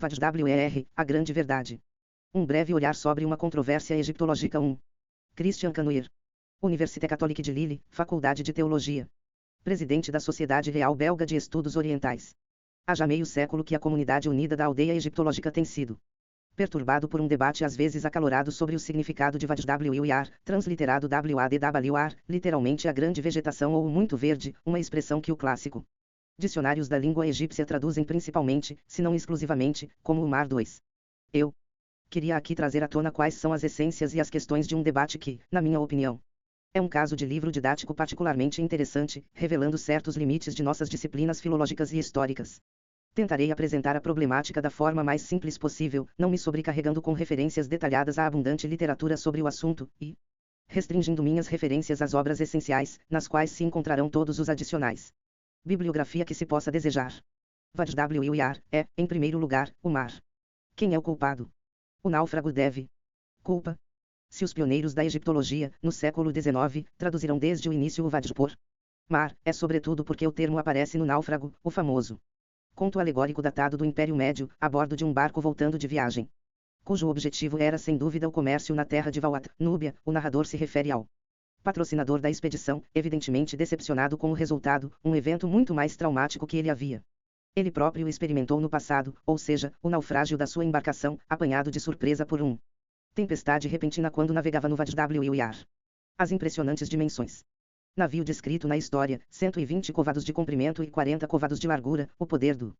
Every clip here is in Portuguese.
VAR, a grande verdade. Um breve olhar sobre uma controvérsia egiptológica 1. Christian Canoyer. Université Catholique de Lille, Faculdade de Teologia. Presidente da Sociedade Real Belga de Estudos Orientais. Há já meio século que a comunidade unida da aldeia egiptológica tem sido perturbado por um debate às vezes acalorado sobre o significado de VAR, transliterado WADWAR, literalmente a grande vegetação ou o muito verde, uma expressão que o clássico dicionários da língua egípcia traduzem principalmente, se não exclusivamente, como o mar 2. Eu queria aqui trazer à tona quais são as essências e as questões de um debate que, na minha opinião, é um caso de livro didático particularmente interessante, revelando certos limites de nossas disciplinas filológicas e históricas. Tentarei apresentar a problemática da forma mais simples possível, não me sobrecarregando com referências detalhadas à abundante literatura sobre o assunto, e restringindo minhas referências às obras essenciais, nas quais se encontrarão todos os adicionais. Bibliografia que se possa desejar. VAR é, em primeiro lugar, o mar. Quem é o culpado? O náufrago deve culpa. Se os pioneiros da egiptologia, no século XIX, traduziram desde o início o VAR por mar, é sobretudo porque o termo aparece no náufrago, o famoso conto alegórico datado do Império Médio, a bordo de um barco voltando de viagem, cujo objetivo era sem dúvida o comércio na terra de Vauat, Núbia. O narrador se refere ao patrocinador da expedição, evidentemente decepcionado com o resultado, um evento muito mais traumático que ele próprio experimentou no passado, ou seja, o naufrágio da sua embarcação, apanhado de surpresa por tempestade repentina quando navegava no VAR. As impressionantes dimensões. Navio descrito na história, 120 covados de comprimento e 40 covados de largura, o poder do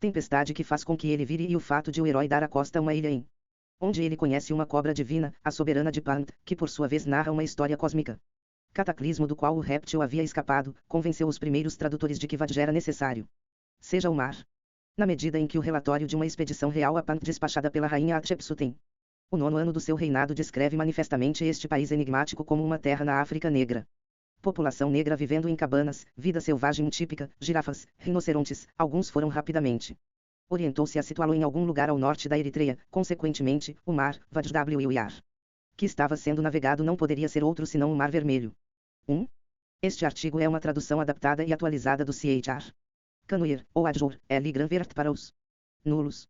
tempestade que faz com que ele vire e o fato de o herói dar à costa uma ilha onde ele conhece uma cobra divina, a soberana de Pant, que por sua vez narra uma história cósmica. Cataclismo do qual o réptil havia escapado, convenceu os primeiros tradutores de que VAR era necessário seja o mar. Na medida em que o relatório de uma expedição real a Pant despachada pela rainha Hatshepsut o 9º ano do seu reinado descreve manifestamente este país enigmático como uma terra na África Negra. População negra vivendo em cabanas, vida selvagem típica, girafas, rinocerontes, alguns foram rapidamente. Orientou-se a situá-lo em algum lugar ao norte da Eritreia, consequentemente, o mar, VAR, que estava sendo navegado não poderia ser outro senão o Mar Vermelho. 1. Este artigo é uma tradução adaptada e atualizada do CHR. Canoyer, ou Adjour, L. Granvert para os nulos.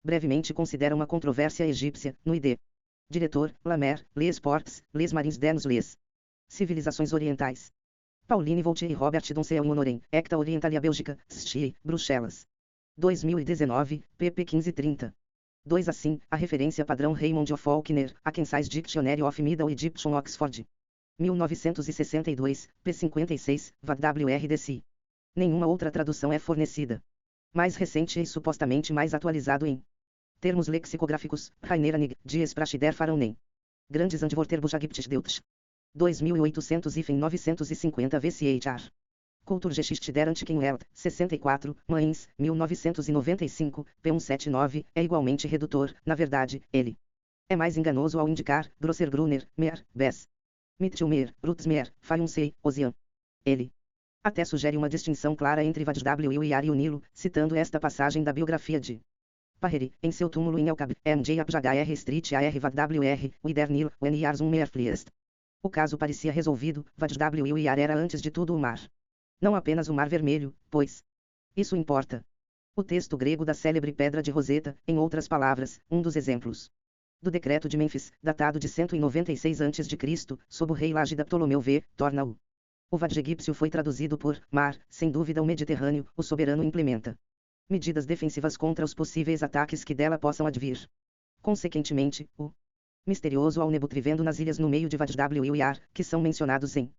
Brevemente considera uma controvérsia egípcia, no ID. Diretor, Lamer, Les Ports, Les Marins des Les Civilizações Orientais. Pauline Vautier e Robert Donceau em Honorem, Ecta Orientalia Bélgica, Stie, Bruxelas. 2019, pp 1530. 2 Assim, a referência padrão Raymond of Faulkner, a Concise Dictionary of Middle Egyptian Oxford. 1962, p. 56, VAR-WRDC. Nenhuma outra tradução é fornecida. Mais recente e supostamente mais atualizado em termos lexicográficos, Raineiranig, Dies Prachider Faronem. Grandes Antworterbuchagiptis Deutsch. 2800 e 950 VCHR. Kulturgeschichte der Antiken Welt, 64, Mainz, 1995, p. 179, é igualmente redutor, na verdade, ele é mais enganoso ao indicar, Grosser Gruner, Mer, Bess. Mitchellmer, Brutzmer, Fayunsei, Ozian. Ele até sugere uma distinção clara entre VAR e o Nilo, citando esta passagem da biografia de Parreri, em seu túmulo em El-Kab, MJ Apjagar Street AR VAR, Wider Nil, When Yars Meerfliest. O caso parecia resolvido, VAR era antes de tudo o mar. Não apenas o Mar Vermelho, pois isso importa. O texto grego da célebre Pedra de Roseta, em outras palavras, um dos exemplos do decreto de Mênfis, datado de 196 a.C., sob o rei Lágida Ptolomeu V, torna-o. O VAR egípcio foi traduzido por mar, sem dúvida o Mediterrâneo, o soberano implementa medidas defensivas contra os possíveis ataques que dela possam advir. Consequentemente, o misterioso Alnebut vivendo nas ilhas no meio de VAR, que são mencionados em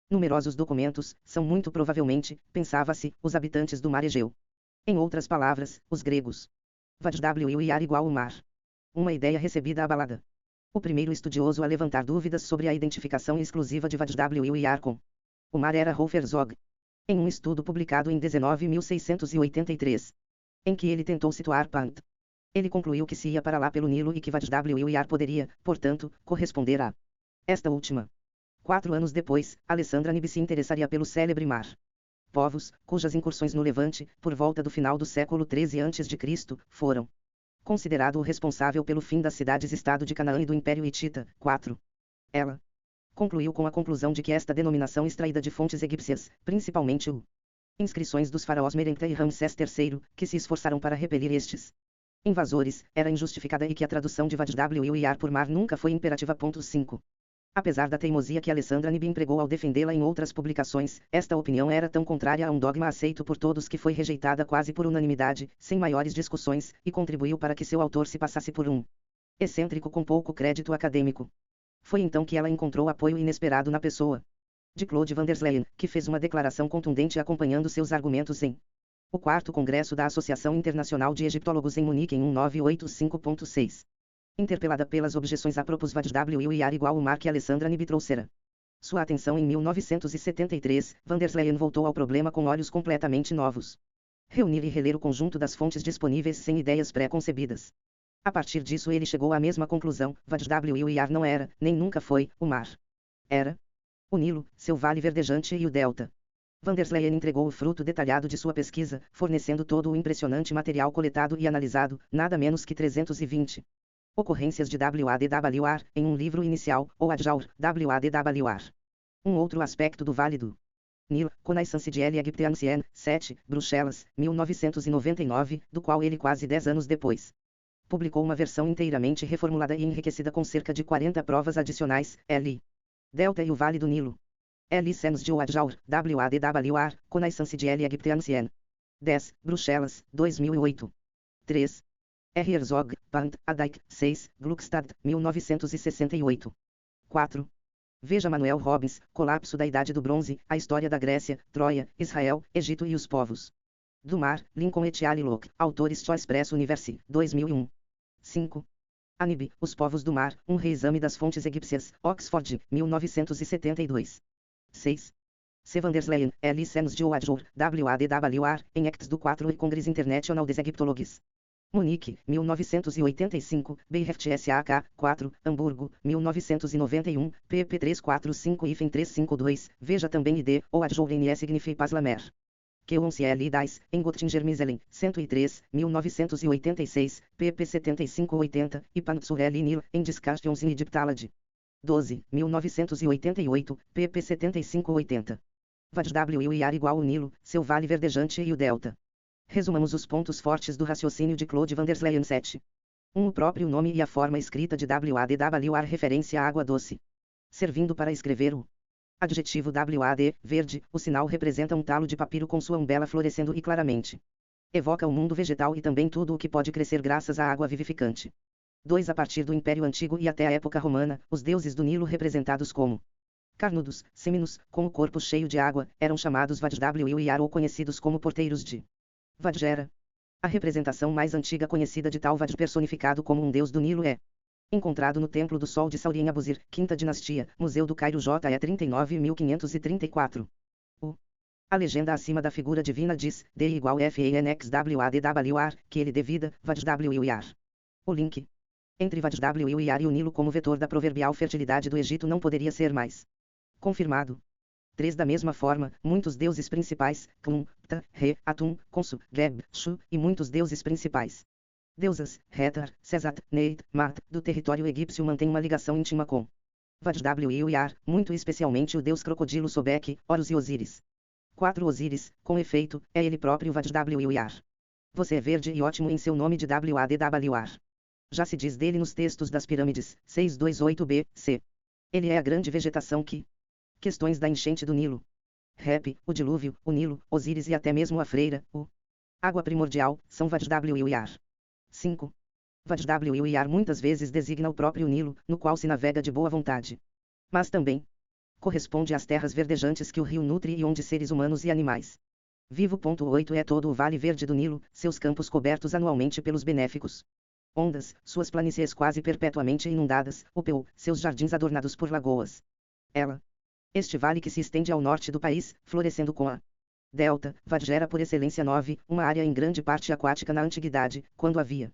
numerosos documentos, são muito provavelmente, pensava-se, os habitantes do mar Egeu. Em outras palavras, os gregos. VAR igual o mar. Uma ideia recebida abalada. O primeiro estudioso a levantar dúvidas sobre a identificação exclusiva de VAR com o mar era Rolf Herzog. Em um estudo publicado em 1983, em que ele tentou situar Pant. Ele concluiu que se ia para lá pelo Nilo e que VAR poderia, portanto, corresponder a esta última. 4 anos depois, Alessandra Nibbi se interessaria pelo célebre mar. Povos, cujas incursões no Levante, por volta do final do século XIII a.C., foram considerado o responsável pelo fim das cidades-estado de Canaã e do Império Hitita. 4. Ela concluiu com a conclusão de que esta denominação extraída de fontes egípcias, principalmente inscrições dos faraós Merenptah e Ramsés III, que se esforçaram para repelir estes invasores, era injustificada e que a tradução de Wadjwr por mar nunca foi imperativa. 5. Apesar da teimosia que Alessandra Nib empregou ao defendê-la em outras publicações, esta opinião era tão contrária a um dogma aceito por todos que foi rejeitada quase por unanimidade, sem maiores discussões, e contribuiu para que seu autor se passasse por um excêntrico com pouco crédito acadêmico. Foi então que ela encontrou apoio inesperado na pessoa de Claude van der Leyen, que fez uma declaração contundente acompanhando seus argumentos em o 4º Congresso da Associação Internacional de Egiptólogos em Munique em 1985.6. Interpelada pelas objeções a propos Wadjwr igual o mar que Alessandra Nib trouxera sua atenção em 1973, van der Leyen voltou ao problema com olhos completamente novos. Reunir e reler o conjunto das fontes disponíveis sem ideias pré-concebidas. A partir disso ele chegou à mesma conclusão: Wadjwr não era, nem nunca foi, o mar. Era o Nilo, seu vale verdejante e o delta. Van der Leyen entregou o fruto detalhado de sua pesquisa, fornecendo todo o impressionante material coletado e analisado, nada menos que 320 ocorrências de Wadwr, em um livro inicial, ou Adjaur, Wadwr. Um outro aspecto do Vale do Nilo, Connaissance de l'Egyptiancien, 7, Bruxelas, 1999, do qual ele quase 10 anos depois publicou uma versão inteiramente reformulada e enriquecida com cerca de 40 provas adicionais, L. Delta e o Vale do Nilo. Licences de Adjaur, Wadwr, Connaissance de l'Egyptiancien. 10, Bruxelas, 2008. 3. R. Herzog, Pant, Adijk, 6, Gluckstadt, 1968. 4. Veja Manuel Robbins, Colapso da Idade do Bronze, A História da Grécia, Troia, Israel, Egito e os Povos do Mar, Lincoln et al. Locke, Autores Choice Press Universi, 2001. 5. Anib, Os Povos do Mar, Um Reexame das Fontes Egípcias, Oxford, 1972. 6. C. van der Leyen, Licences de Adjaur, Wadwr, em Acts do 4 e Congrès International des Egyptologues. Munique, 1985, Beiheft SAK, 4, Hamburgo, 1991, pp 345-352, veja também ID, ou Adjaur NE Signifie Pas la Mer. Que Dice, em Göttingen Miselen, 103, 1986, pp 75-80, e Pantsur Nil, em Discussions in Egyptology. 12, 1988, pp 75-80. Wadjwr igual o Nilo, seu vale verdejante e o delta. Resumamos os pontos fortes do raciocínio de Claude van der Leyen. 7. 1. O próprio nome e a forma escrita de Wadwr referência à água doce. Servindo para escrever o adjetivo Wad, verde, o sinal representa um talo de papiro com sua umbela florescendo e claramente evoca o mundo vegetal e também tudo o que pode crescer graças à água vivificante. 2. A partir do Império Antigo e até a época romana, os deuses do Nilo representados como carnudos, seminos, com o corpo cheio de água, eram chamados Wadjwr ou conhecidos como porteiros de Wadjera. A representação mais antiga conhecida de tal Wad personificado como um deus do Nilo é encontrado no Templo do Sol de Sauri em Abusir, Quinta Dinastia, Museu do Cairo JE 39.534. A legenda acima da figura divina diz, D igual FANXWADWR, que ele devida, Wadjwr. O link entre Wadjwr e o Nilo como vetor da proverbial fertilidade do Egito não poderia ser mais confirmado. 3. Da mesma forma, muitos deuses principais, Knum, Ptah, Re, Atum, Khonsu, Geb, Shu, e muitos deuses principais, deusas, Hetar, Sesat, Neit, Mat, do território egípcio mantêm uma ligação íntima com Wadjwr, muito especialmente o deus crocodilo Sobek, Horus e Osíris. 4. Osíris, com efeito, é ele próprio Wadjwr. Você é verde e ótimo em seu nome de Wadwr. Já se diz dele nos textos das pirâmides, 628b, c. Ele é a grande vegetação que questões da enchente do Nilo, Rep, o dilúvio, o Nilo, Osíris e até mesmo a freira, o água primordial, são Wadjwr. 5. Wadjwr muitas vezes designa o próprio Nilo, no qual se navega de boa vontade. Mas também corresponde às terras verdejantes que o rio nutre e onde seres humanos e animais vivo. 8 É todo o Vale Verde do Nilo, seus campos cobertos anualmente pelos benéficos ondas, suas planícies quase perpetuamente inundadas, o Peu, seus jardins adornados por lagoas. Este vale que se estende ao norte do país, florescendo com a delta, Wadjera por excelência. 9, uma área em grande parte aquática na antiguidade, quando havia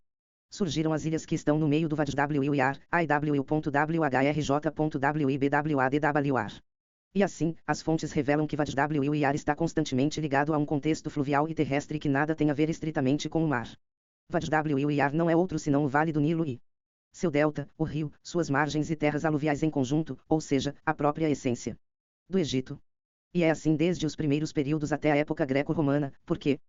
surgiram as ilhas que estão no meio do Wadjwr, iw.whrj.wibwdwr. E assim, as fontes revelam que Wadjwr está constantemente ligado a um contexto fluvial e terrestre que nada tem a ver estritamente com o mar. Wadjwr não é outro senão o Vale do Nilo e seu delta, o rio, suas margens e terras aluviais em conjunto, ou seja, a própria essência do Egito. E é assim desde os primeiros períodos até a época greco-romana, porque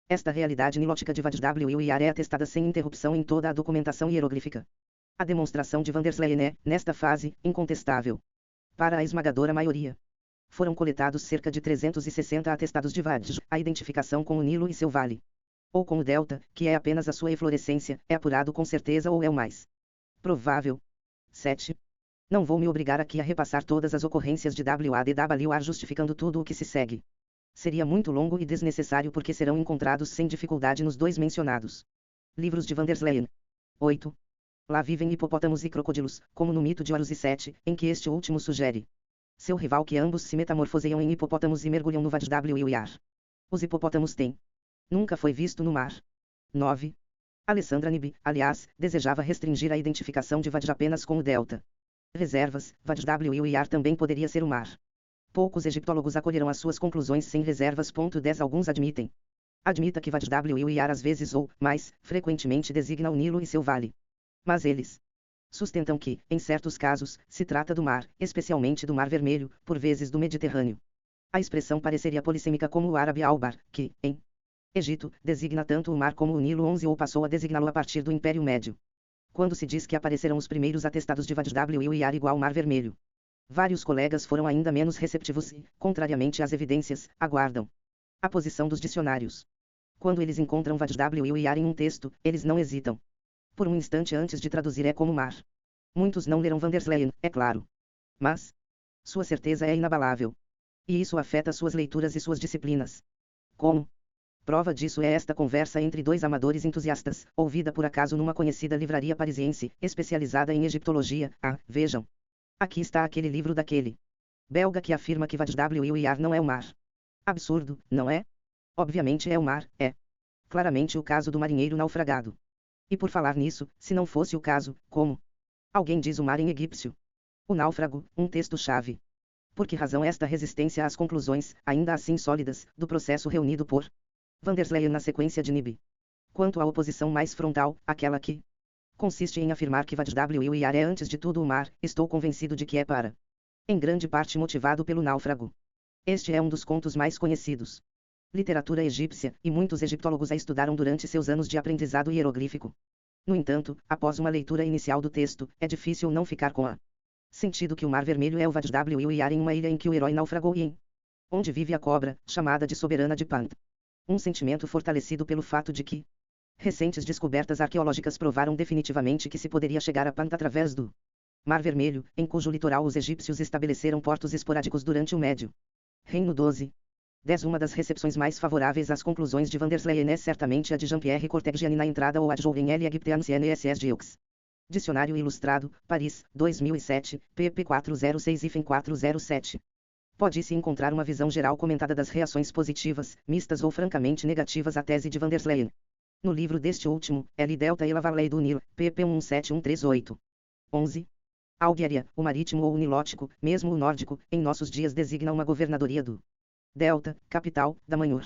Esta realidade nilótica de Vad-W-I-R é atestada sem interrupção em toda a documentação hieroglífica. A demonstração de van der Leyen é, nesta fase, incontestável. Para a esmagadora maioria. Foram coletados cerca de 360 atestados de Vad. A identificação com o Nilo e seu vale. Ou com o delta, que é apenas a sua eflorescência, é apurado com certeza ou é o mais provável. 7. Não vou me obrigar aqui a repassar todas as ocorrências de WADWR justificando tudo o que se segue. Seria muito longo e desnecessário porque serão encontrados sem dificuldade nos dois mencionados. Livros de van der Leyen. 8. Lá vivem hipopótamos e crocodilos, como no mito de Horus e Sete, em que este último sugere seu rival que ambos se metamorfoseiam em hipopótamos e mergulham no Vad-W-I-R. Os hipopótamos têm. Nunca foi visto no mar. 9. Alessandra Nibbi, aliás, desejava restringir a identificação de Vad apenas com o delta. Reservas, Vad-W-I-R também poderia ser o mar. Poucos egiptólogos acolheram as suas conclusões sem reservas. 10 Alguns admitem. Admita que Vad-W-I-R às vezes ou, mais, frequentemente designa o Nilo e seu vale. Mas eles sustentam que, em certos casos, se trata do mar, especialmente do Mar Vermelho, por vezes do Mediterrâneo. A expressão pareceria polissêmica como o árabe Albar, que, em Egito, designa tanto o mar como o Nilo 11 ou passou a designá-lo a partir do Império Médio. Quando se diz que apareceram os primeiros atestados de Vad-W-I-R igual Mar Vermelho. Vários colegas foram ainda menos receptivos e, contrariamente às evidências, aguardam a posição dos dicionários. Quando eles encontram Vad-W-I-R em um texto, eles não hesitam. Por um instante antes de traduzir é como mar. Muitos não leram van der Leyen, é claro. Mas sua certeza é inabalável. E isso afeta suas leituras e suas disciplinas. Como? Prova disso é esta conversa entre dois amadores entusiastas, ouvida por acaso numa conhecida livraria parisiense, especializada em egiptologia. Ah, vejam. Aqui está aquele livro daquele belga que afirma que Vad-W-I-R não é o mar. Absurdo, não é? Obviamente é o mar, é. Claramente o caso do marinheiro naufragado. E por falar nisso, se não fosse o caso, como? Alguém diz o mar em egípcio. O náufrago, um texto-chave. Por que razão esta resistência às conclusões, ainda assim sólidas, do processo reunido por van der Leyen na sequência de Nibbi? Quanto à oposição mais frontal, aquela que consiste em afirmar que Vad-W-I-R é antes de tudo o mar, estou convencido de que é para, em grande parte motivado pelo náufrago. Este é um dos contos mais conhecidos. Literatura egípcia, e muitos egiptólogos a estudaram durante seus anos de aprendizado hieroglífico. No entanto, após uma leitura inicial do texto, é difícil não ficar com a sentido que o Mar Vermelho é o Vad-W-I-R em uma ilha em que o herói naufragou e em onde vive a cobra, chamada de soberana de Pant. Um sentimento fortalecido pelo fato de que recentes descobertas arqueológicas provaram definitivamente que se poderia chegar a Pant através do Mar Vermelho, em cujo litoral os egípcios estabeleceram portos esporádicos durante o Médio Reino 12. 10 Uma das recepções mais favoráveis às conclusões de van der Leyen é certamente a de Jean-Pierre Cortegiani na entrada ou a de Jouven L. Egyptian CNSS Jeux. Dicionário Ilustrado, Paris, 2007, pp 406-407. Pode-se encontrar uma visão geral comentada das reações positivas, mistas ou francamente negativas à tese de van der Leyen. No livro deste último, L. Delta e la Vallée do Nil, pp 17138. 11. Albiaria, o marítimo ou o nilótico, mesmo o nórdico, em nossos dias designa uma governadoria do Delta, capital, da Manhur.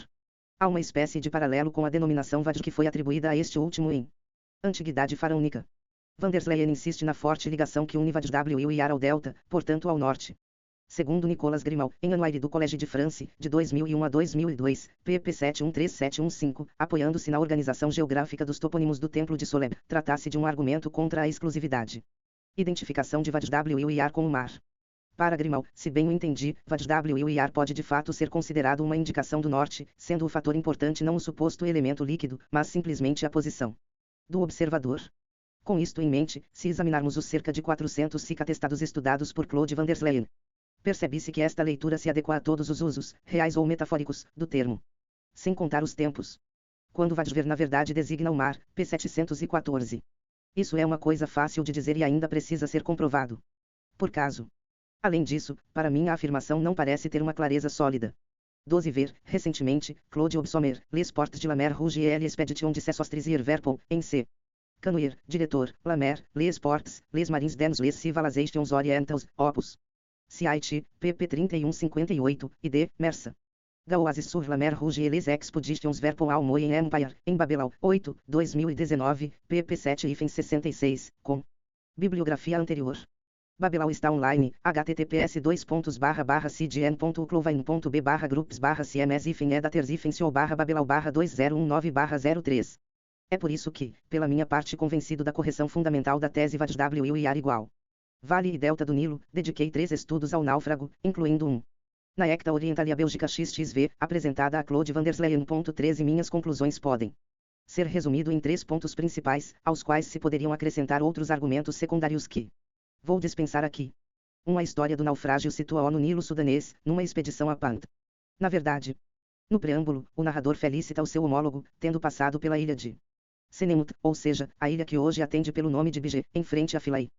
Há uma espécie de paralelo com a denominação Vad que foi atribuída a este último em antiguidade faraônica. Van der Leyen insiste na forte ligação que une Vad-W-I-R ao Delta, portanto ao norte. Segundo Nicolas Grimal, em Anuário do Collège de France, de 2001 a 2002, pp 713715, apoiando-se na organização geográfica dos topônimos do Templo de Soleb, tratasse de um argumento contra a exclusividade. Identificação de Vad-W-I-R com o mar. Para Grimal, se bem o entendi, Vad-W-I-R pode de fato ser considerado uma indicação do norte, sendo o fator importante não o suposto elemento líquido, mas simplesmente a posição do observador. Com isto em mente, se examinarmos os cerca de 400 SIC atestados estudados por Claude van der Leyen, percebe-se que esta leitura se adequa a todos os usos, reais ou metafóricos, do termo. Sem contar os tempos. Quando Vad-ver na verdade designa o mar, p. 714. Isso é uma coisa fácil de dizer e ainda precisa ser comprovado. Por caso. Além disso, para mim a afirmação não parece ter uma clareza sólida. 12 Ver, recentemente, Claude Obsommer, Les Portes de la Mer Rouge et l'Expédition de Sesostris et Verpon, em C. Canoyer, diretor, La Mer, Les Portes, Les Marins dans les Civilisations Orientales, Opus. CIT, pp 3158, e D. Mersa. Gauazes sur la Mer Rouge et les Expeditions Verpon ao Moyen Empire, em Babelau, 8, 2019, pp 7 66, com bibliografia anterior. Babelau está online, https://cdn.clovain.b/groups/cms-edaters-co/babelau/2019/03. É por isso que, pela minha parte convencido da correção fundamental da tese VAD-W igual. Vale e Delta do Nilo, dediquei 3 estudos ao náufrago, incluindo um. Na Ecta Orientalia Bélgica XXV, apresentada a Claude Vandersleyen. 13 Minhas conclusões podem ser resumido em 3 pontos principais, aos quais se poderiam acrescentar outros argumentos secundários que vou dispensar aqui. 1. A história do naufrágio situa-o no Nilo sudanês, numa expedição a Pant. Na verdade, no preâmbulo, o narrador felicita o seu homólogo, tendo passado pela ilha de Senemut, ou seja, a ilha que hoje atende pelo nome de Bige, em frente a Philae.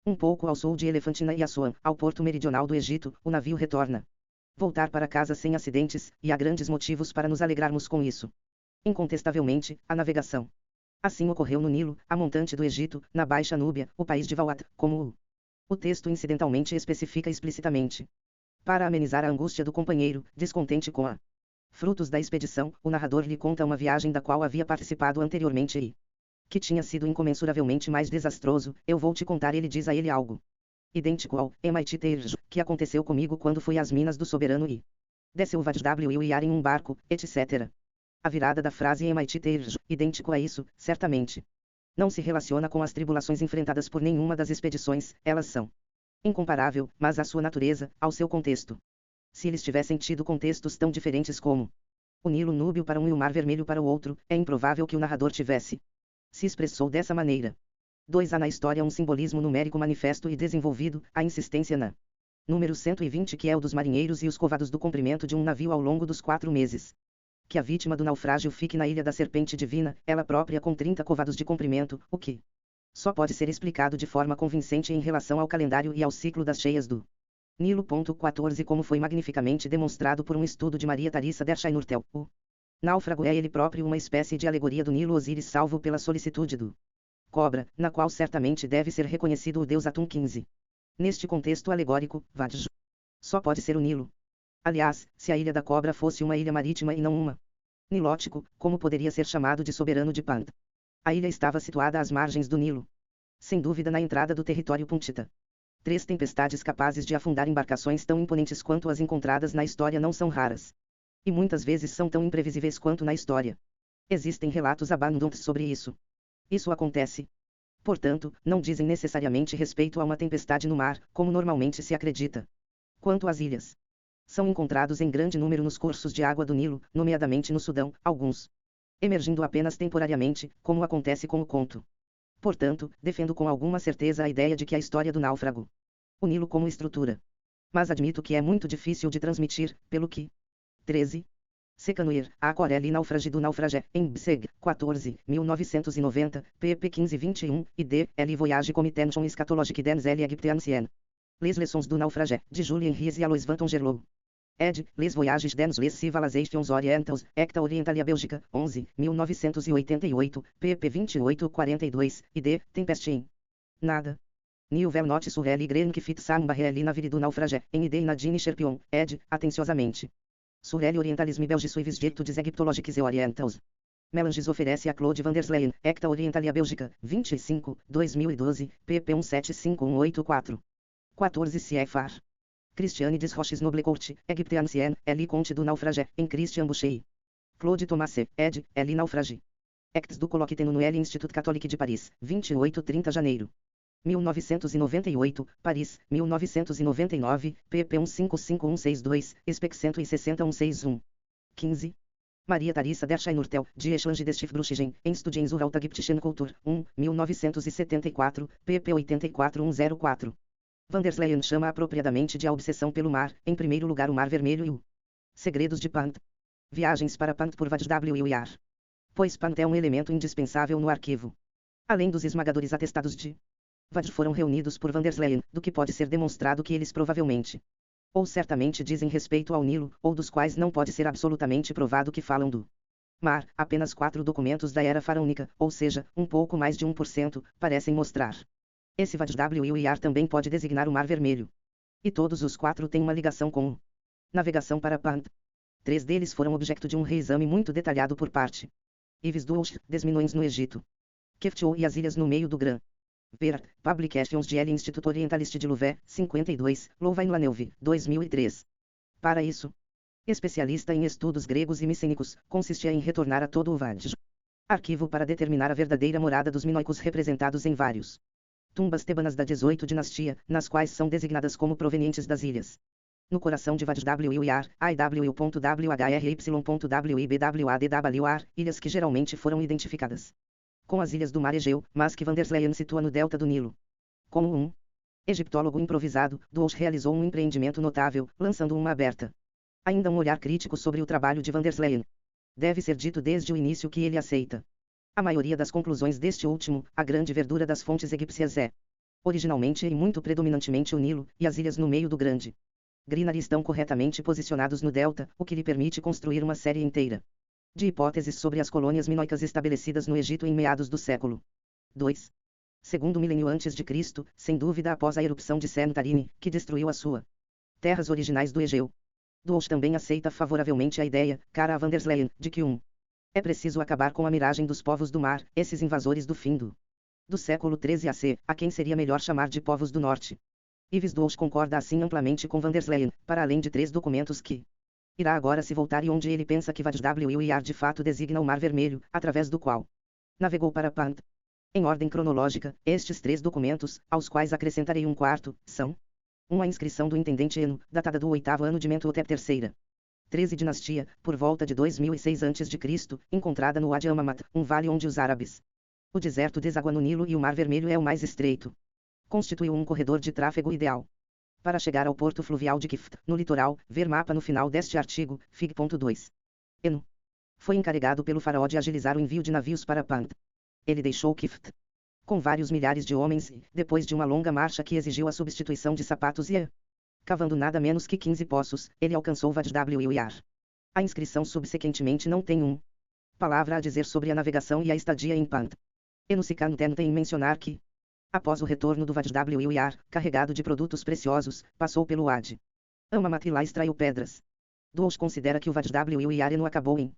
Um pouco ao sul de Elefantina e Assuan, ao porto meridional do Egito, o navio retorna. Voltar para casa sem acidentes, e há grandes motivos para nos alegrarmos com isso. Incontestavelmente, a navegação. Assim ocorreu no Nilo, a montante do Egito, na Baixa Núbia, o país de Vauat, como o texto incidentalmente especifica explicitamente. Para amenizar a angústia do companheiro, descontente com a frutos da expedição, o narrador lhe conta uma viagem da qual havia participado anteriormente e que tinha sido incomensuravelmente mais desastroso. Eu vou te contar, ele diz a ele algo idêntico ao MIT Terj, que aconteceu comigo quando fui às minas do Soberano e desceu o VAD-W em um barco, etc. A virada da frase MIT Terj, idêntico a isso, certamente não se relaciona com as tribulações enfrentadas por nenhuma das expedições, elas são incomparável, mas à sua natureza, ao seu contexto. Se eles tivessem tido contextos tão diferentes como o Nilo Núbio para um e o Mar Vermelho para o outro, é improvável que o narrador tivesse se expressou dessa maneira. 2. Há na história um simbolismo numérico manifesto e desenvolvido, a insistência na número 120, que é o dos marinheiros e os covados do comprimento de um navio ao longo dos 4 meses. Que a vítima do naufrágio fique na ilha da serpente divina, ela própria com 30 covados de comprimento, o que só pode ser explicado de forma convincente em relação ao calendário e ao ciclo das cheias do Nilo. 14 Como foi magnificamente demonstrado por um estudo de Maria Tharissa Derchainurtel, o náufrago é ele próprio uma espécie de alegoria do Nilo Osíris salvo pela solicitude do cobra, na qual certamente deve ser reconhecido o deus Atum. 15. Neste contexto alegórico, Vadj só pode ser o Nilo. Aliás, se a Ilha da Cobra fosse uma ilha marítima e não uma nilótico, como poderia ser chamado de soberano de Pant? A ilha estava situada às margens do Nilo. Sem dúvida na entrada do território puntita. 3 tempestades capazes de afundar embarcações tão imponentes quanto as encontradas na história não são raras. E muitas vezes são tão imprevisíveis quanto na história. Existem relatos abundantes sobre isso. Isso acontece. Portanto, não dizem necessariamente respeito a uma tempestade no mar, como normalmente se acredita. Quanto às ilhas, são encontrados em grande número nos cursos de água do Nilo, nomeadamente no Sudão, alguns emergindo apenas temporariamente, como acontece com o conto. Portanto, defendo com alguma certeza a ideia de que a história do náufrago, o Nilo como estrutura. Mas admito que é muito difícil de transmitir, pelo que 13. Secanuir, a Aquarelle Naufragi do Naufragé, em Bseg, 14, 1990, pp 1521, e D. L. Voyage Comitention Eschatologique des L. Egyptianciennes. Les Leçons du Naufragé, de Julien Ries e Alois Vanton Gerlou. Ed. Les Voyages des les Civilisations Orientals, Ecta Orientalia Bélgica, 11, 1988, pp 2842, e D. Tempestine. Nada. New Vernote sur L. Green que fit Sam Barreli Navire do Naufragé, em D. Nadine Cherpion, Ed. Atenciosamente. Sur L. Orientalisme Belge Suivis Dictudes Egyptologiques e Orientals. Melanges oferece a Claude Vandersleyen, Ecta Orientalia Bélgica, 25, 2012, pp 175184. 14 CFR. Christiane Desroches Noblecourt, Egyptiancienne, L. Conte do Naufragé, em Christian Boucher. Claude Thomaset, ed. L. Naufragé. Actes du Colloque no L. Institut Catholique de Paris, 28-30 janeiro. 1998, Paris, 1999, pp 155162, spec 16161. 15. Maria Tharissa Derchainurtel, de Echange des Schiffbrüchigen, em Studien zur Altägyptischen Kultur, 1, 1974, pp 84104. Vandersleyen chama apropriadamente de A Obsessão pelo Mar, em primeiro lugar o Mar Vermelho e o Segredos de Pant. Viagens para Pant por Vadj-W e Ar. Pois Pant é um elemento indispensável no arquivo. Além dos esmagadores atestados de Vadj foram reunidos por Vandersleyen, do que pode ser demonstrado que eles provavelmente, ou certamente dizem respeito ao Nilo, ou dos quais não pode ser absolutamente provado que falam do mar. Apenas 4 documentos da era faraônica, ou seja, um pouco mais de 1%, parecem mostrar. Esse Vadj-W e Ar também pode designar o Mar Vermelho. E todos os 4 têm uma ligação com o navegação para Pant. 3 deles foram objeto de um reexame muito detalhado por parte Yves Douche, des Minoens no Egito, Keftiu e as ilhas no meio do Gran Ver, Publications de L Instituto Orientaliste de Louvain, 52, Louvain-la-Neuve, 2003. Para isso, especialista em estudos gregos e micênicos, consistia em retornar a todo o Vade. Arquivo para determinar a verdadeira morada dos minoicos representados em vários tumbas tebanas da 18 dinastia, nas quais são designadas como provenientes das ilhas. No coração de Vadwir, IW.WHRY.WIBWADWR, ilhas que geralmente foram identificadas com as ilhas do Mar Egeu, mas que Van der Leyen situa no delta do Nilo. Como um egiptólogo improvisado, Douche realizou um empreendimento notável, lançando uma aberta. Ainda um olhar crítico sobre o trabalho de Van der Leyen. Deve ser dito desde o início que ele aceita a maioria das conclusões deste último. A grande verdura das fontes egípcias é, originalmente e muito predominantemente, o Nilo, e as ilhas no meio do Grande Grinari estão corretamente posicionados no delta, o que lhe permite construir uma série inteira de hipóteses sobre as colônias minoicas estabelecidas no Egito em meados do século II. Segundo milênio antes de Cristo, sem dúvida após a erupção de Santorini, que destruiu as suas terras originais do Egeu. Douche também aceita favoravelmente a ideia, cara a Van der Leyen, de que é preciso acabar com a miragem dos povos do mar, esses invasores do fim do século XIII AC, a quem seria melhor chamar de povos do norte. Yves Douche concorda assim amplamente com Van der Leyen, para além de 3 documentos que irá agora se voltar e onde ele pensa que Vadwir de fato designa o Mar Vermelho, através do qual navegou para Pant. Em ordem cronológica, estes 3 documentos, aos quais acrescentarei um quarto, são: 1. A inscrição do intendente Eno, datada do 8º ano de Mentuhotep III. 13 dinastia, por volta de 2006 a.C., encontrada no Wadi Amamat, um vale onde os árabes o deserto desagua no Nilo e o Mar Vermelho é o mais estreito. Constituiu um corredor de tráfego ideal para chegar ao porto fluvial de Kift, no litoral. Ver mapa no final deste artigo, Fig.2. Eno foi encarregado pelo faraó de agilizar o envio de navios para Pant. Ele deixou Kift com vários milhares de homens e, depois de uma longa marcha que exigiu a substituição de sapatos e cavando nada menos que 15 poços, ele alcançou Vadwir. A inscrição subsequentemente não tem palavra a dizer sobre a navegação e a estadia em Pant. Eno se contenta em mencionar que, após o retorno do Vadwir, carregado de produtos preciosos, passou pelo Wadi Amamat e lá extraiu pedras. Douche considera que o Vadwir Eno acabou em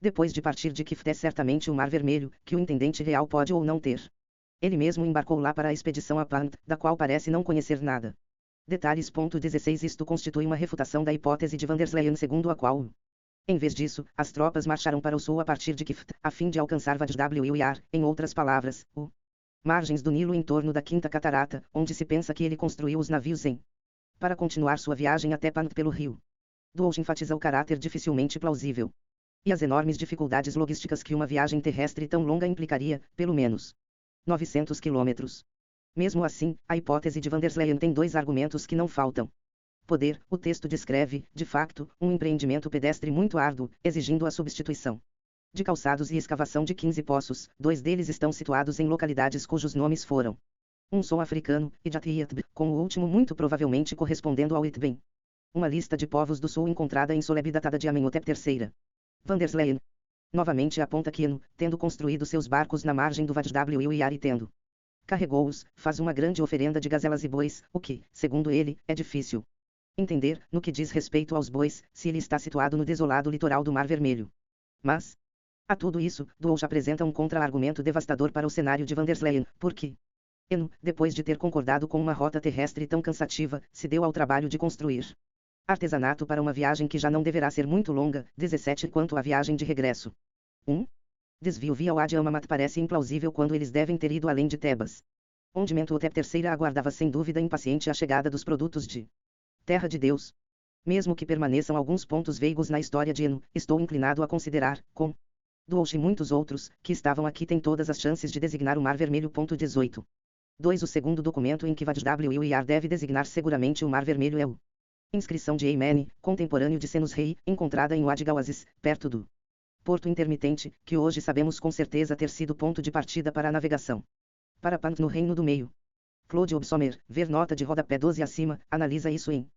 depois de partir de Kift. É certamente o Mar Vermelho, que o intendente real pode ou não ter. Ele mesmo embarcou lá para a expedição a Pant, da qual parece não conhecer nada. Detalhes. 16 Isto constitui uma refutação da hipótese de Van der Leyen segundo a qual, em vez disso, as tropas marcharam para o sul a partir de Kift, a fim de alcançar Vadwir, em outras palavras, margens do Nilo em torno da Quinta Catarata, onde se pensa que ele construiu os navios para continuar sua viagem até Pant pelo rio. Douche enfatiza o caráter dificilmente plausível e as enormes dificuldades logísticas que uma viagem terrestre tão longa implicaria, pelo menos 900 quilômetros. Mesmo assim, a hipótese de Van der Leyen tem 2 argumentos que não faltam. Poder: o texto descreve, de facto, um empreendimento pedestre muito árduo, exigindo a substituição de calçados e escavação de 15 poços. 2 deles estão situados em localidades cujos nomes foram um som africano, e Jat-Yatb, com o último muito provavelmente correspondendo ao Itben. Uma lista de povos do sul encontrada em Soleb datada de Amenhotep III. Van der Leyen novamente aponta que Eno, tendo construído seus barcos na margem do Vadwir e tendo carregou-os, faz uma grande oferenda de gazelas e bois, o que, segundo ele, é difícil entender, no que diz respeito aos bois, se ele está situado no desolado litoral do Mar Vermelho. Mas, a tudo isso, Douche apresenta um contra-argumento devastador para o cenário de Van der Leyen, porque Eno, depois de ter concordado com uma rota terrestre tão cansativa, se deu ao trabalho de construir artesanato para uma viagem que já não deverá ser muito longa. 17 Quanto à viagem de regresso. 1. Desvio via Wadi Amamat parece implausível quando eles devem ter ido além de Tebas, onde Mentuhotep III aguardava sem dúvida impaciente a chegada dos produtos de Terra de Deus. Mesmo que permaneçam alguns pontos veigos na história de Eno, estou inclinado a considerar, com Douche e muitos outros, que estavam aqui têm todas as chances de designar o Mar Vermelho. 18. 2. O segundo documento em que Vadwir deve designar seguramente o Mar Vermelho é o inscrição de Eimene, contemporâneo de Senus Rei, encontrada em Wadi Gawazes, perto do Porto Intermitente, que hoje sabemos com certeza ter sido ponto de partida para a navegação para Pant no Reino do Meio. Claude Obsommer, ver nota de rodapé 12 acima, analisa isso em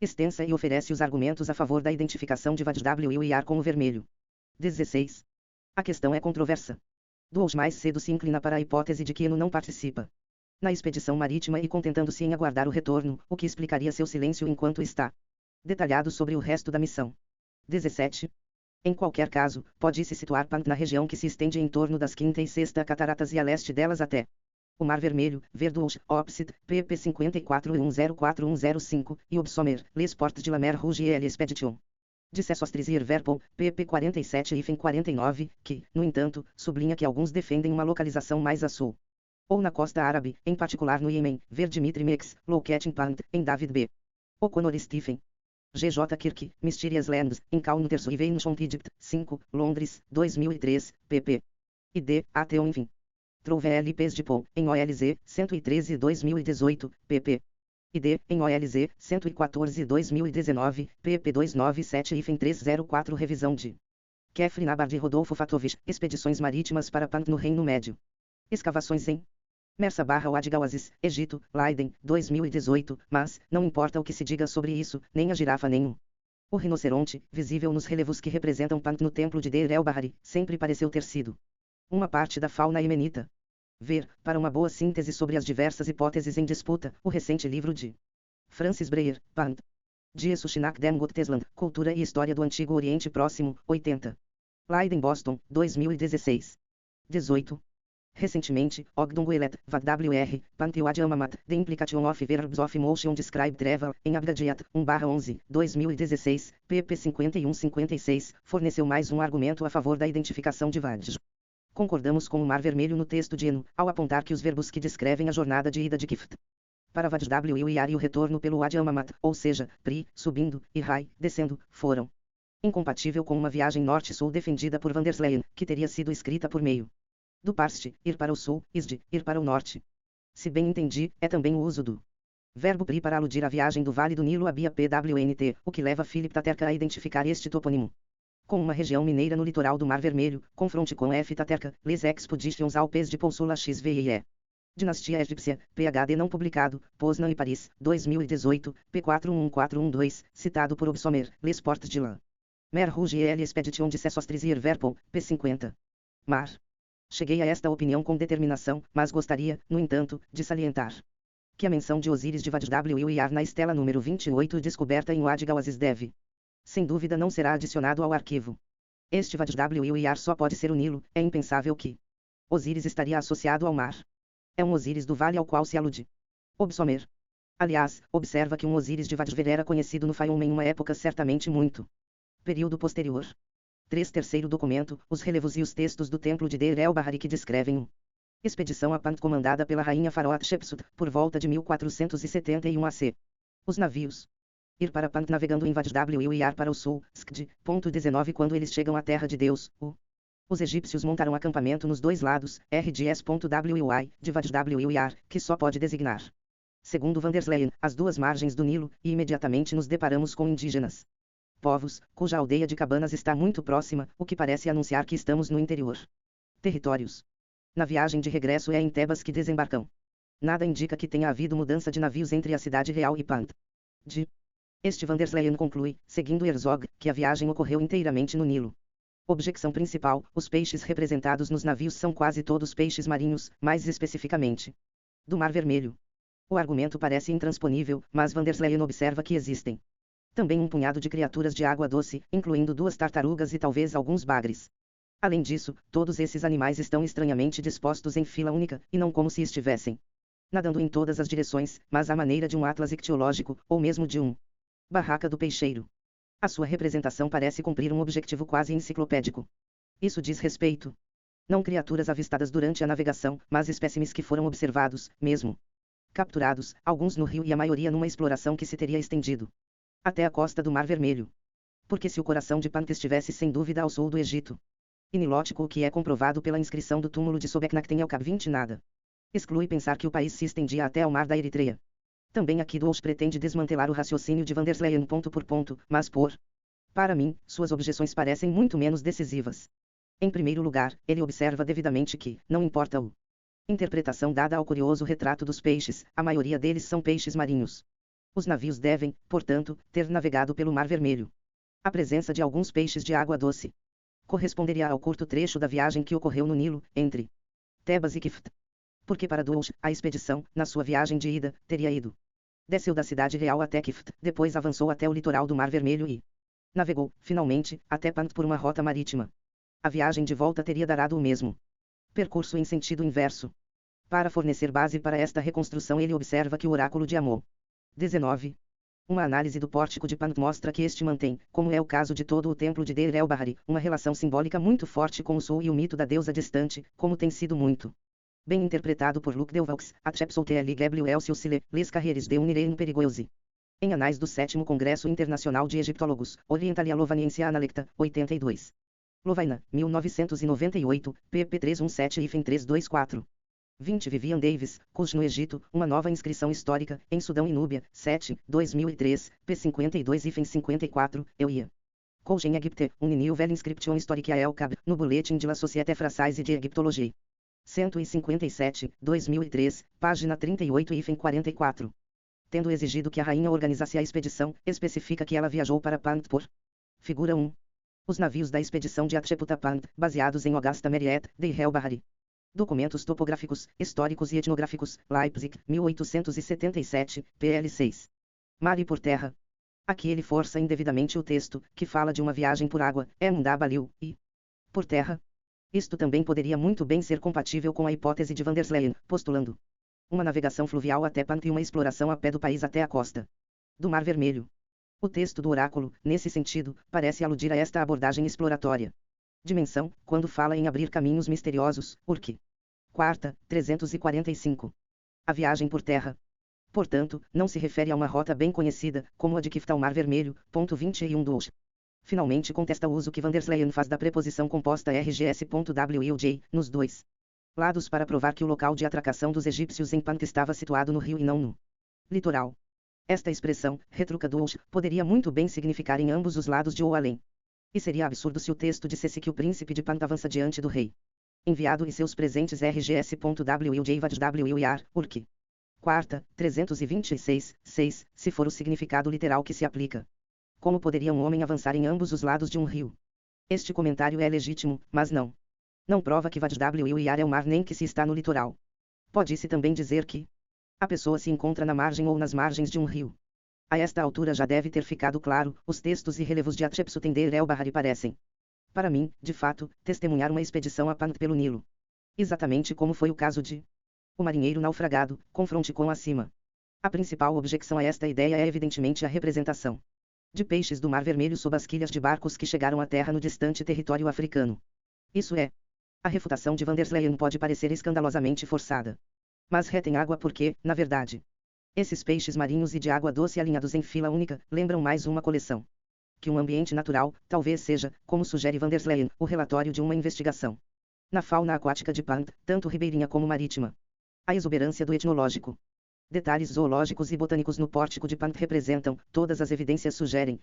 extensa e oferece os argumentos a favor da identificação de Vadwir com o vermelho. 16. A questão é controversa. Douche mais cedo se inclina para a hipótese de que Eno não participa na expedição marítima e contentando-se em aguardar o retorno, o que explicaria seu silêncio enquanto está detalhado sobre o resto da missão. 17. Em qualquer caso, pode-se situar Pant na região que se estende em torno das Quinta e Sexta Cataratas e a leste delas até O Mar Vermelho, Verdouche, Opsit, pp 54104105, e Obsomer, Les Portes de la Mer Rouge et l'Expedition de Sesostris Verpon, pp 47-49, que, no entanto, sublinha que alguns defendem uma localização mais a sul. Ou na costa árabe, em particular no Iêmen, ver Dimitri Mex, Louquetin Pant, em David B. O'Connor Stephen. G.J. Kirk, Mysterious Lands, em Calnuterso e Ancient Egypt, 5, Londres, 2003, pp. id, Ateon enfim. Trouve LPs de Paul, em OLZ, 113 2018, pp. id, em OLZ, 114 2019, pp 297 304 revisão de Kefri Nabard e Rodolfo Fatovich, Expedições Marítimas para Pant no Reino Médio. Escavações em Mersa/Wadi Gawazis, Egito, Leiden, 2018, mas, não importa o que se diga sobre isso, nem a girafa nem o rinoceronte, visível nos relevos que representam Pant no templo de Deir el-Bahari, sempre pareceu ter sido uma parte da fauna iemenita. Ver, para uma boa síntese sobre as diversas hipóteses em disputa, o recente livro de Francis Breyer, Pant. Die Sushinak dem Gottesland, Cultura e História do Antigo Oriente Próximo, 80. Leiden Boston, 2016. 18. Recentemente, Ogdon Guelet, VWR, Pantheoad Amamat, The Implication of Verbs of Motion Describe Travel, em Abgadiat, 1/11, 2016, pp 51-56, forneceu mais um argumento a favor da identificação de Vadj. Concordamos com o Mar Vermelho no texto de Eno, ao apontar que os verbos que descrevem a jornada de ida de Kift para Vadj W e o retorno pelo Wadi Amamat, ou seja, Pri, subindo, e Rai, descendo, foram incompatível com uma viagem norte-sul defendida por Van der Leyen, que teria sido escrita por meio do Parst, ir para o sul, Isd, ir para o norte. Se bem entendi, é também o uso do verbo Pri para aludir à viagem do Vale do Nilo a Bia PWNT, o que leva Philip Taterka a identificar este topônimo com uma região mineira no litoral do Mar Vermelho, confronte com F. Taterka, Les Expeditions ao Pes de Ponsula XVIE. Dinastia Egípcia, PhD não publicado, Poznan e Paris, 2018, P41412, citado por Obsomer, Les Portes de la Mer Rouge et l'Expedition de Sesostris Verpon, P50. Mar. Cheguei a esta opinião com determinação, mas gostaria, no entanto, de salientar que a menção de Osíris de Vadj W na estela número 28 descoberta em Wadi Gawazis deve, sem dúvida, não será adicionado ao arquivo. Este Vadj W só pode ser o Nilo, é impensável que Osíris estaria associado ao mar. É um Osíris do vale ao qual se alude Obsomer. Aliás, observa que um Osíris de Vadj era conhecido no Fayum em uma época certamente muito período posterior. 3º documento, os relevos e os textos do templo de Deir el-Bahari que descrevem expedição a Pant comandada pela rainha Faraó Hatshepsut, por volta de 1471 AC. Os navios ir para Pant navegando em Vadj W para o sul, Skd, ponto 19 quando eles chegam à terra de Deus, os egípcios montaram acampamento nos dois lados, RDS.WY, de Vadj W que só pode designar, segundo Van der Leyen, as duas margens do Nilo, e imediatamente nos deparamos com indígenas povos, cuja aldeia de Cabanas está muito próxima, o que parece anunciar que estamos no interior. Territórios. Na viagem de regresso é em Tebas que desembarcam. Nada indica que tenha havido mudança de navios entre a cidade real e Pant. Este Van der Leyen conclui, seguindo Herzog, que a viagem ocorreu inteiramente no Nilo. Objeção principal, os peixes representados nos navios são quase todos peixes marinhos, mais especificamente do Mar Vermelho. O argumento parece intransponível, mas Van der Leyen observa que existem também um punhado de criaturas de água doce, incluindo 2 tartarugas e talvez alguns bagres. Além disso, todos esses animais estão estranhamente dispostos em fila única, e não como se estivessem nadando em todas as direções, mas à maneira de um atlas ictiológico, ou mesmo de um barraca do peixeiro. A sua representação parece cumprir um objetivo quase enciclopédico. Isso diz respeito não criaturas avistadas durante a navegação, mas espécimes que foram observados, mesmo capturados, alguns no rio e a maioria numa exploração que se teria estendido até a costa do Mar Vermelho. Porque se o coração de Pant estivesse sem dúvida ao sul do Egito, e nilótico, o que é comprovado pela inscrição do túmulo de Sobeknakten El Kab 20 nada exclui pensar que o país se estendia até ao mar da Eritreia. Também aqui Douche pretende desmantelar o raciocínio de Van der Leyen ponto por ponto, mas para mim, suas objeções parecem muito menos decisivas. Em primeiro lugar, ele observa devidamente que, não importa a interpretação dada ao curioso retrato dos peixes, a maioria deles são peixes marinhos. Os navios devem, portanto, ter navegado pelo Mar Vermelho. A presença de alguns peixes de água doce corresponderia ao curto trecho da viagem que ocorreu no Nilo, entre Tebas e Kift. Porque para Douche, a expedição, na sua viagem de ida, teria ido. Desceu da cidade real até Kift, depois avançou até o litoral do Mar Vermelho e navegou, finalmente, até Pant por uma rota marítima. A viagem de volta teria dado o mesmo percurso em sentido inverso. Para fornecer base para esta reconstrução, ele observa que o oráculo de Amon 19. Uma análise do pórtico de Pant mostra que este mantém, como é o caso de todo o templo de Deir el-Bahari, uma relação simbólica muito forte com o Sul e o mito da deusa distante, como tem sido muito bem interpretado por Luc Delvaux, Hatshepsut Gebel Elsiusile, Les Carrières de Unirein Perigosi. Em Anais do 7º Congresso Internacional de Egiptólogos, Orientalia Lovaniensia Analecta, 82. Lovaina, 1998, pp 317-324. 20 Vivian Davis, Kush no Egito, uma nova inscrição histórica, em Sudão e Núbia, 7, 2003, p52-54, Euia. Kush em Egipte, une nouvelle inscription historique à El-Kab, no Boletim de la Société Française de Égyptologie. 157, 2003, página 38-44. Tendo exigido que a rainha organizasse a expedição, especifica que ela viajou para Pant por figura 1. Os navios da expedição de Hatshepsut Pant, baseados em Augusta Mariette, Deir el-Bahari. Documentos topográficos, históricos e etnográficos, Leipzig, 1877, pl 6. Mar e por terra. Aqui ele força indevidamente o texto, que fala de uma viagem por água, MW, e por terra. Isto também poderia muito bem ser compatível com a hipótese de van der Sleyen, postulando uma navegação fluvial até Pant e uma exploração a pé do país até a costa do Mar Vermelho. O texto do oráculo, nesse sentido, parece aludir a esta abordagem exploratória. Dimensão, quando fala em abrir caminhos misteriosos, Urque. Quarta, 345. A viagem por terra. Portanto, não se refere a uma rota bem conhecida, como a de Kifta ao Mar Vermelho, ponto 21 do Osh. Finalmente contesta o uso que van der Sleyen faz da preposição composta RGS.W nos dois lados para provar que o local de atracação dos egípcios em Pant estava situado no rio e não no litoral. Esta expressão, retruca do Osh, poderia muito bem significar em ambos os lados de ou além. E seria absurdo se o texto dissesse que o príncipe de Pant avança diante do rei. Enviado e seus presentes RGS.W Vadwir, Urque. Quarta, 326, 6, se for o significado literal que se aplica. Como poderia um homem avançar em ambos os lados de um rio? Este comentário é legítimo, mas não prova que Vadwir é o mar nem que se está no litoral. Pode-se também dizer que a pessoa se encontra na margem ou nas margens de um rio. A esta altura já deve ter ficado claro, os textos e relevos de Hatshepsut em Deir el-Bahari parecem, para mim, de fato, testemunhar uma expedição a Pant pelo Nilo. Exatamente como foi o caso de o marinheiro naufragado, confronte com acima. A principal objeção a esta ideia é evidentemente a representação de peixes do Mar Vermelho sob as quilhas de barcos que chegaram à terra no distante território africano. Isso é, a refutação de van der Sleyen pode parecer escandalosamente forçada. Mas retém água porque, na verdade, esses peixes marinhos e de água doce alinhados em fila única, lembram mais uma coleção que um ambiente natural, talvez seja, como sugere van der Sleyen, o relatório de uma investigação na fauna aquática de Pant, tanto ribeirinha como marítima. A exuberância do etnológico. Detalhes zoológicos e botânicos no pórtico de Pant representam, todas as evidências sugerem,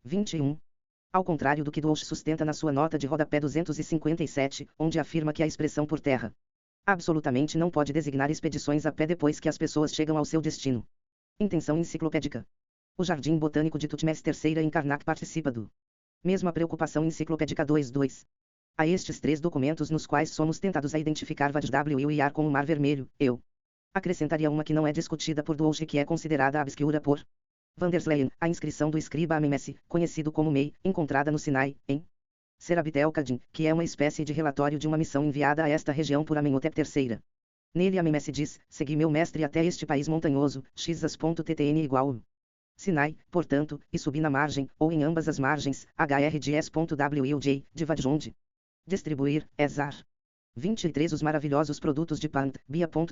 21. Ao contrário do que Douche sustenta na sua nota de rodapé 257, onde afirma que a expressão por terra absolutamente não pode designar expedições a pé depois que as pessoas chegam ao seu destino. Intenção enciclopédica. O Jardim Botânico de Tutmés III em Karnak participa do mesma preocupação enciclopédica 22. A estes três documentos nos quais somos tentados a identificar Vadwir com o Mar Vermelho, eu acrescentaria uma que não é discutida por Douche e que é considerada obscura por van der Sleyen, a inscrição do escriba Amemesse, conhecido como Mei, encontrada no Sinai, em Serabit el-Kadim, que é uma espécie de relatório de uma missão enviada a esta região por Amenhotep III. Nele Amemesse diz, segui meu mestre até este país montanhoso, xas.ttn igual Sinai, portanto, e subi na margem, ou em ambas as margens, hrds.wj, de Vadjonde. Distribuir, Ezar. 23 Os maravilhosos produtos de Pant, bia.wtnwpwn.t,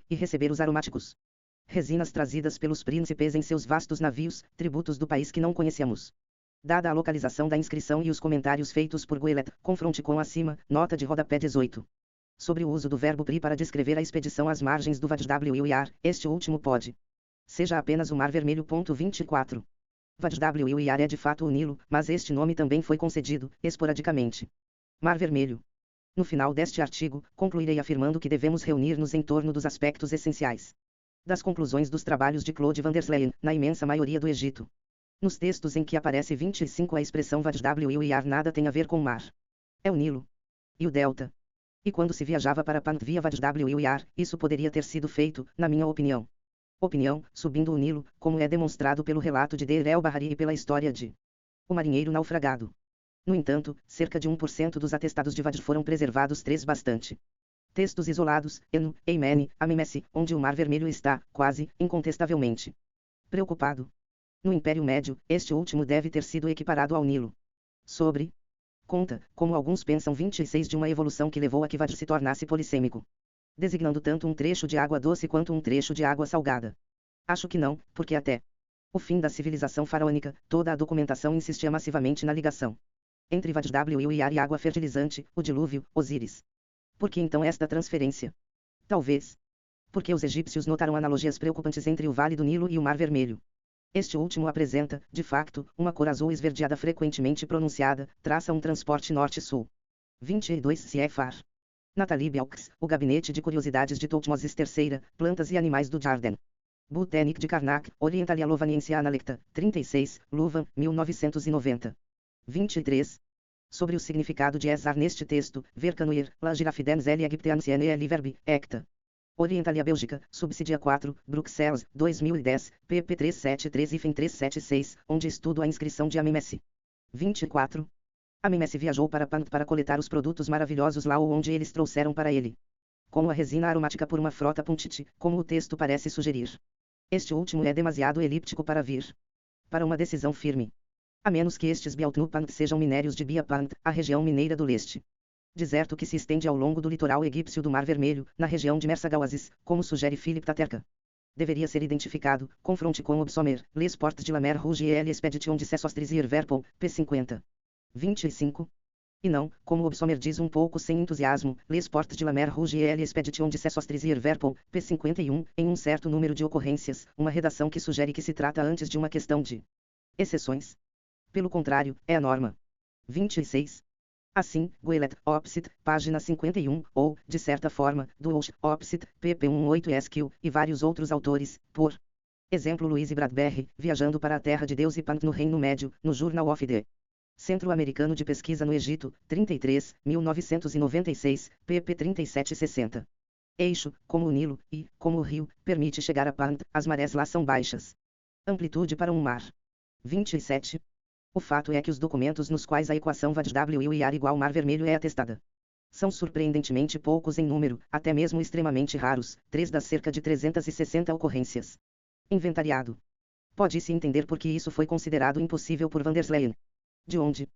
e receber os aromáticos resinas trazidas pelos príncipes em seus vastos navios, tributos do país que não conhecemos. Dada a localização da inscrição e os comentários feitos por Goelet, confronte com acima, nota de rodapé 18. Sobre o uso do verbo pri para descrever a expedição às margens do Vadwir, este último pode seja apenas o Mar Vermelho. 24. Vadwir é de fato o Nilo, mas este nome também foi concedido, esporadicamente. Mar Vermelho. No final deste artigo, concluirei afirmando que devemos reunir-nos em torno dos aspectos essenciais das conclusões dos trabalhos de Claude van der Sleyen, na imensa maioria do Egito. Nos textos em que aparece 25 a expressão Vadwir nada tem a ver com o mar. É o Nilo. E o Delta. E quando se viajava para Pant via Vadwir, isso poderia ter sido feito, na minha opinião. Subindo o Nilo, como é demonstrado pelo relato de Deir el-Bahari e pela história de o marinheiro naufragado. No entanto, cerca de 1% dos atestados de Vadj foram preservados 3 bastante Textos isolados, Enu, Eimene, Amimesse, onde o Mar Vermelho está, quase, incontestavelmente, preocupado. No Império Médio, este último deve ter sido equiparado ao Nilo. Sobre conta, como alguns pensam 26 de uma evolução que levou a que Vadj se tornasse polissêmico, designando tanto um trecho de água doce quanto um trecho de água salgada. Acho que não, porque até o fim da civilização faraônica, toda a documentação insistia massivamente na ligação entre Vadj e água fertilizante, o dilúvio, Osíris. Por que então esta transferência? Talvez porque os egípcios notaram analogias preocupantes entre o Vale do Nilo e o Mar Vermelho. Este último apresenta, de facto, uma cor azul esverdeada frequentemente pronunciada, traça um transporte norte-sul. 22 CFR. Nathalie Belks, O Gabinete de Curiosidades de Thoutmoses III, Plantas e Animais do Jardin. Botanique de Karnak, Orientalia Lovaniensia Analecta, 36, Louvain, 1990. 23. Sobre o significado de Esar neste texto, ver Canuir, La Girafidens L. Egyptiancienne e Verbi, Ecta. Orientalia Bélgica, subsídia 4, Bruxelas, 2010, pp 373 e 376, onde estudo a inscrição de Amimesse. 24. Amimesse viajou para Pant para coletar os produtos maravilhosos lá ou onde eles trouxeram para ele. Como a resina aromática por uma frota puntite, como o texto parece sugerir. Este último é demasiado elíptico para vir para uma decisão firme. A menos que estes Bialtnupant sejam minérios de Biapant, a região mineira do leste. Deserto que se estende ao longo do litoral egípcio do Mar Vermelho, na região de Mersagaoasis, como sugere Philip Taterka. Deveria ser identificado, confronte com Obsomer, Les Portes de la Mer Rouge et l'Expedition de Sesostris Verpol, p. 25. E não, como Obsomer diz um pouco sem entusiasmo, Les Portes de la Mer Rouge et l'Expedition de Sesostris Verpol, p. 51, em um certo número de ocorrências, uma redação que sugere que se trata antes de uma questão de exceções. Pelo contrário, é a norma. 26. Assim, Goelet, Opsit, página 51, ou, de certa forma, Duosch, Opsit, pp 18 Esquil, e vários outros autores, por exemplo Louise Bradbury, viajando para a Terra de Deus e Pant no Reino Médio, no Journal of the Centro Americano de Pesquisa no Egito, 33, 1996, pp 3760. Eixo, como o Nilo, e, como o rio, permite chegar a Pant, as marés lá são baixas. Amplitude para um mar. 27. O fato é que os documentos nos quais a equação Vadj igual Mar Vermelho é atestada são surpreendentemente poucos em número, até mesmo extremamente raros, 3 das cerca de 360 ocorrências. Inventariado. Pode-se entender por que isso foi considerado impossível por van der Leyen. De onde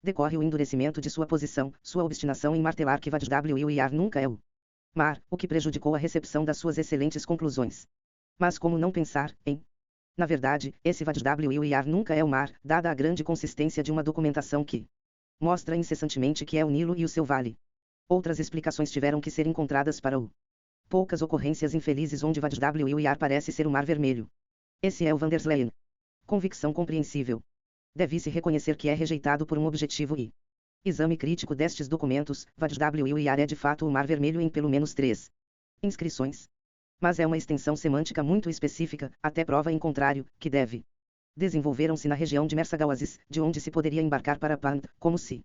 decorre o endurecimento de sua posição, sua obstinação em martelar que Vadj nunca é o mar, o que prejudicou a recepção das suas excelentes conclusões. Mas como não pensar em na verdade, esse Vadj nunca é o mar, dada a grande consistência de uma documentação que mostra incessantemente que é o Nilo e o seu vale. Outras explicações tiveram que ser encontradas para o poucas ocorrências infelizes onde Vadj parece ser o Mar Vermelho. Esse é o van der Leyen. Convicção compreensível. Deve-se reconhecer que é rejeitado por um objetivo e exame crítico destes documentos, Vadj é de fato o Mar Vermelho em pelo menos 3 inscrições. Mas é uma extensão semântica muito específica, até prova em contrário, que deve. Desenvolveram-se na região de Mersagaoasis, de onde se poderia embarcar para Pant, como se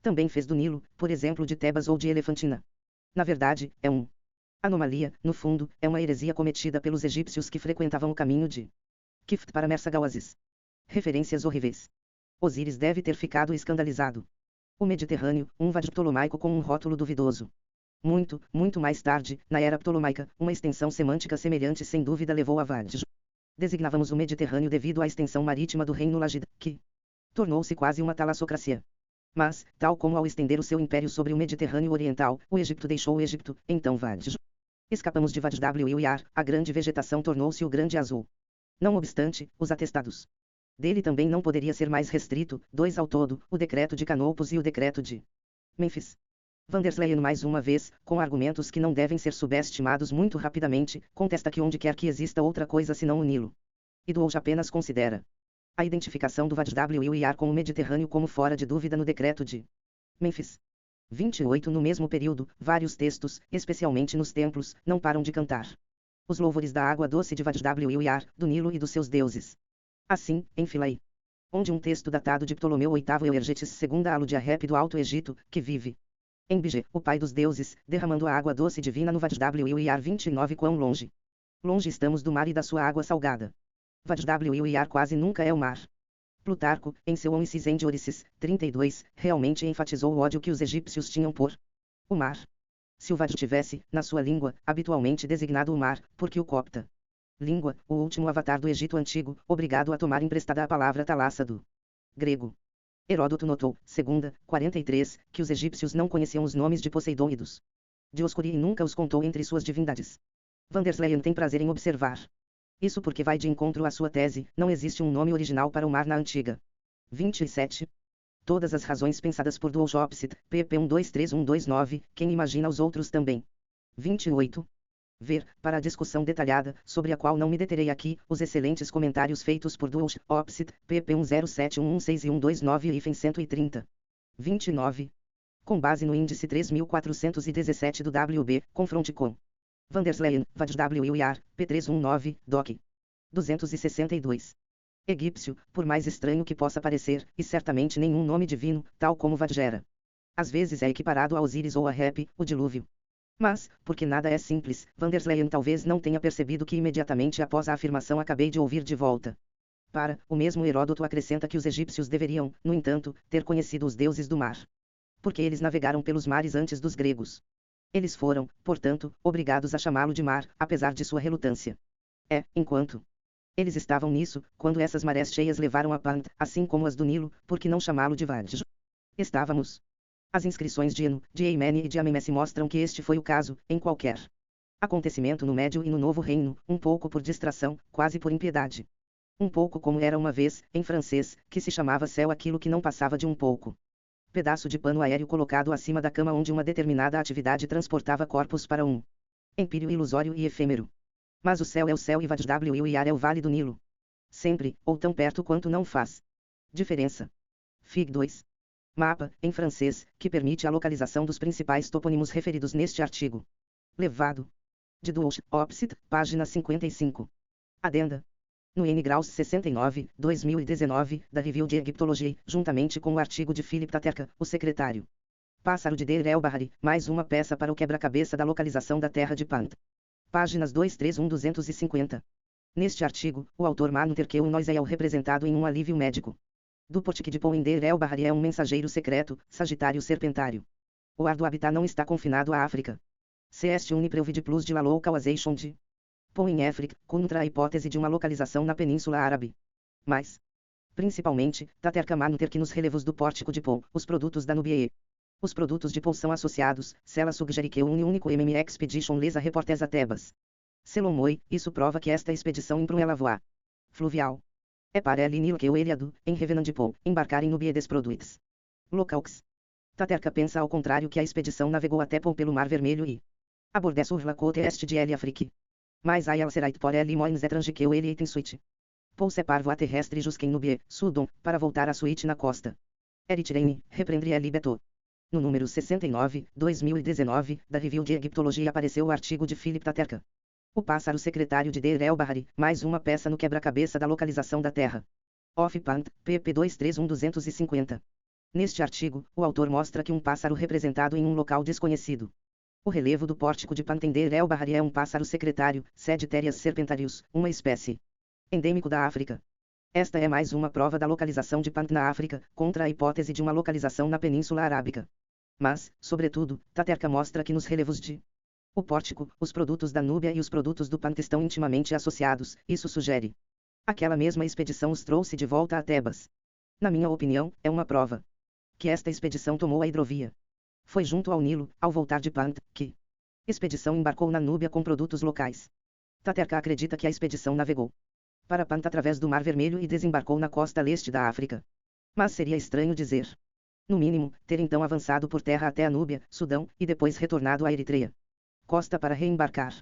também fez do Nilo, por exemplo de Tebas ou de Elefantina. Na verdade, é um anomalia, no fundo, é uma heresia cometida pelos egípcios que frequentavam o caminho de Kift para Mersagaoasis. Referências horríveis. Osíris deve ter ficado escandalizado. O Mediterrâneo, um Vadj ptolomaico com um rótulo duvidoso. Muito mais tarde, na era ptolomaica, uma extensão semântica semelhante sem dúvida levou a Vadj. Designávamos o Mediterrâneo devido à extensão marítima do reino Lagida, que tornou-se quase uma talassocracia. Mas, tal como ao estender o seu império sobre o Mediterrâneo Oriental, o Egito deixou o Egito, então Vadj. Escapamos de Vadj a grande vegetação tornou-se o Grande Azul. Não obstante, os atestados dele também não poderia ser mais restrito, 2 ao todo, o decreto de Canopus e o decreto de Mênfis. Van der Leyen mais uma vez, com argumentos que não devem ser subestimados muito rapidamente, contesta que onde quer que exista outra coisa senão o Nilo. E Duosch apenas considera a identificação do Vadj com o Mediterrâneo como fora de dúvida no decreto de Mênfis. 28 No mesmo período, vários textos, especialmente nos templos, não param de cantar os louvores da água doce de Vadj do Nilo e dos seus deuses. Assim, em Philae, onde um texto datado de Ptolomeu VIII Euergetes II alude a Rep do Alto Egito, que vive em Bige, o pai dos deuses, derramando a água doce divina no Vadj 29 Quão longe? Longe estamos do mar e da sua água salgada. Vadj quase nunca é o mar. Plutarco, em seu Omicis Endiorisses, 32, realmente enfatizou o ódio que os egípcios tinham por o mar. se o Vajra tivesse, na sua língua, habitualmente designado o mar, porque o copta. Língua, o último avatar do Egito Antigo, obrigado a tomar emprestada a palavra talassa do grego. Heródoto notou, segunda, 43, que os egípcios não conheciam os nomes de Poseidon e dos Dioscuri e nunca os contou entre suas divindades. Van der Leyen tem prazer em observar isso porque vai de encontro à sua tese, não existe um nome original para o mar na antiga. 27. Todas as razões pensadas por Duol Opsit, pp 123129, quem imagina os outros também. 28. Ver, para a discussão detalhada, sobre a qual não me deterei aqui, os excelentes comentários feitos por Duol Opsit, pp 107116 e 129 e 130. 29. Com base no índice 3417 do WB, confronte com Van der Leyen, VAD-WIR, P319, Doc. 262. Egípcio, por mais estranho que possa parecer, e certamente nenhum nome divino, tal como Vadgera. Às vezes é equiparado a Osíris ou a Rep, o dilúvio. Mas, porque nada é simples, Van der Leyen talvez não tenha percebido que imediatamente após a afirmação acabei de ouvir de volta. Para, o mesmo Heródoto acrescenta que os egípcios deveriam, no entanto, ter conhecido os deuses do mar. Porque eles navegaram pelos mares antes dos gregos. Eles foram, portanto, obrigados a chamá-lo de mar, apesar de sua relutância. Enquanto eles estavam nisso, quando essas marés cheias levaram a Pant, assim como as do Nilo, por que não chamá-lo de Vajra? Estávamos. As inscrições de Enu, de Eimene e de Amemesse mostram que este foi o caso, em qualquer acontecimento no Médio e no Novo Reino, um pouco por distração, quase por impiedade. Um pouco como era uma vez, em francês, que se chamava céu aquilo que não passava de um pouco. Pedaço de pano aéreo colocado acima da cama onde uma determinada atividade transportava corpos para um empírio ilusório e efêmero. Mas o céu é o céu e Vajra é o vale do Nilo. Sempre, ou tão perto quanto não faz diferença. Fig 2. Mapa, em francês, que permite a localização dos principais topônimos referidos neste artigo. Levado. De Duol Opsit, página 55. Adenda. No N. Graus 69, 2019, da Review de Egiptology, juntamente com o artigo de Philip Taterka, o secretário. Pássaro de Deir el-Bahari, mais uma peça para o quebra-cabeça da localização da terra de Pant. Páginas 231-250. Neste artigo, o autor Manter que o Nois é o representado em um alívio médico. Do Portique de Pou em Deir el-Bahari é um mensageiro secreto, Sagitário Serpentário. O ar do habitat não está confinado à África. Cest unipreuvid plus de la localization de Pou em África, contra a hipótese de uma localização na Península Árabe. Mas, principalmente, Taterka Manter que nos relevos do Pórtico de Pou, os produtos da Núbia e os produtos de Pou são associados, Sela suggere que un único expedition les a reportes a Tebas. Selomoi, isso prova que esta expedição imprun ela voar fluvial. É para el Nilo que o Eliado, em Revenant de Pou, embarcar em Núbia des produits locaux. Taterka pensa ao contrário que a expedição navegou até Pou pelo Mar Vermelho e abordé sur la côte est de l'Afrique. Mas aí ela será por elle moins étrange que o ele tem suite. Pou separ voie terrestre jusqu'en Nubie, Sudon, para voltar à suíte na costa. Eritreine, reprendre elle beto. No número 69, 2019, da Review de Egiptologia apareceu o artigo de Philip Taterka. O pássaro secretário de Deir el-Bahari, mais uma peça no quebra-cabeça da localização da Terra. Of Pant, pp 231250. Neste artigo, o autor mostra que um pássaro representado em um local desconhecido. O relevo do pórtico de Pant em Deir el-Bahari é um pássaro secretário, Sagittarius serpentarius, uma espécie endêmico da África. Esta é mais uma prova da localização de Pant na África, contra a hipótese de uma localização na Península Arábica. Mas, sobretudo, Taterka mostra que nos relevos de o pórtico, os produtos da Núbia e os produtos do Pant estão intimamente associados, isso sugere. Aquela mesma expedição os trouxe de volta a Tebas. Na minha opinião, é uma prova que esta expedição tomou a hidrovia. Foi junto ao Nilo, ao voltar de Pant, que expedição embarcou na Núbia com produtos locais. Taterka acredita que a expedição navegou para Pant através do Mar Vermelho e desembarcou na costa leste da África. Mas seria estranho dizer. No mínimo, ter então avançado por terra até a Núbia, Sudão, e depois retornado à Eritreia. Costa para reembarcar.